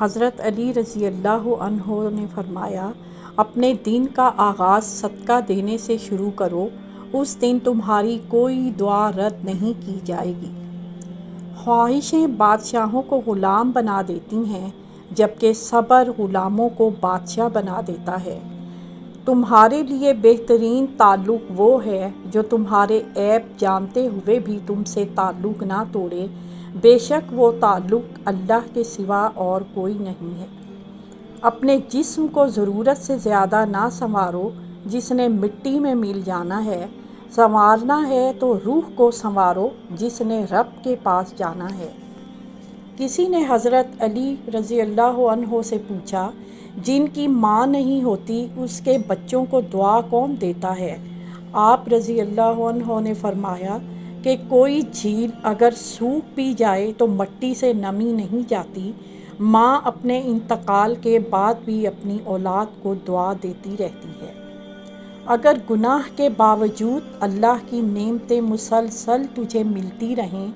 حضرت علی رضی اللہ عنہ نے فرمایا، اپنے دن کا آغاز صدقہ دینے سے شروع کرو، اس دن تمہاری کوئی دعا رد نہیں کی جائے گی۔ خواہشیں بادشاہوں کو غلام بنا دیتی ہیں، جبکہ صبر غلاموں کو بادشاہ بنا دیتا ہے۔ تمہارے لیے بہترین تعلق وہ ہے جو تمہارے عیب جانتے ہوئے بھی تم سے تعلق نہ توڑے، بے شک وہ تعلق اللہ کے سوا اور کوئی نہیں ہے۔ اپنے جسم کو ضرورت سے زیادہ نہ سنوارو، جس نے مٹی میں مل جانا ہے۔ سنوارنا ہے تو روح کو سنوارو، جس نے رب کے پاس جانا ہے۔ کسی نے حضرت علی رضی اللہ عنہ سے پوچھا، جن کی ماں نہیں ہوتی اس کے بچوں کو دعا کون دیتا ہے؟ آپ رضی اللہ عنہ نے فرمایا کہ کوئی جھیل اگر سوکھ بھی جائے تو مٹی سے نمی نہیں جاتی۔ ماں اپنے انتقال کے بعد بھی اپنی اولاد کو دعا دیتی رہتی ہے۔ اگر گناہ کے باوجود اللہ کی نعمتیں مسلسل تجھے ملتی رہیں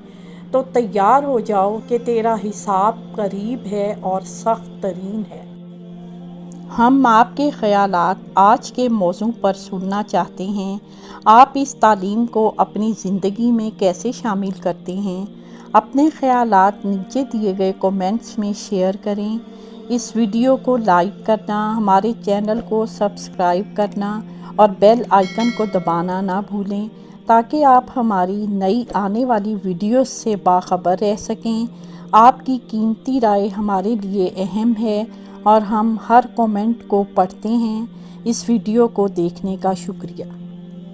تو تیار ہو جاؤ کہ تیرا حساب قریب ہے اور سخت ترین ہے۔ ہم آپ کے خیالات آج کے موضوع پر سننا چاہتے ہیں۔ آپ اس تعلیم کو اپنی زندگی میں کیسے شامل کرتے ہیں؟ اپنے خیالات نیچے دیے گئے کومنٹس میں شیئر کریں۔ اس ویڈیو کو لائک کرنا، ہمارے چینل کو سبسکرائب کرنا اور بیل آئیکن کو دبانا نہ بھولیں تاکہ آپ ہماری نئی آنے والی ویڈیوز سے باخبر رہ سکیں۔ آپ کی قیمتی رائے ہمارے لیے اہم ہے اور ہم ہر کومنٹ کو پڑھتے ہیں۔ اس ویڈیو کو دیکھنے کا شکریہ۔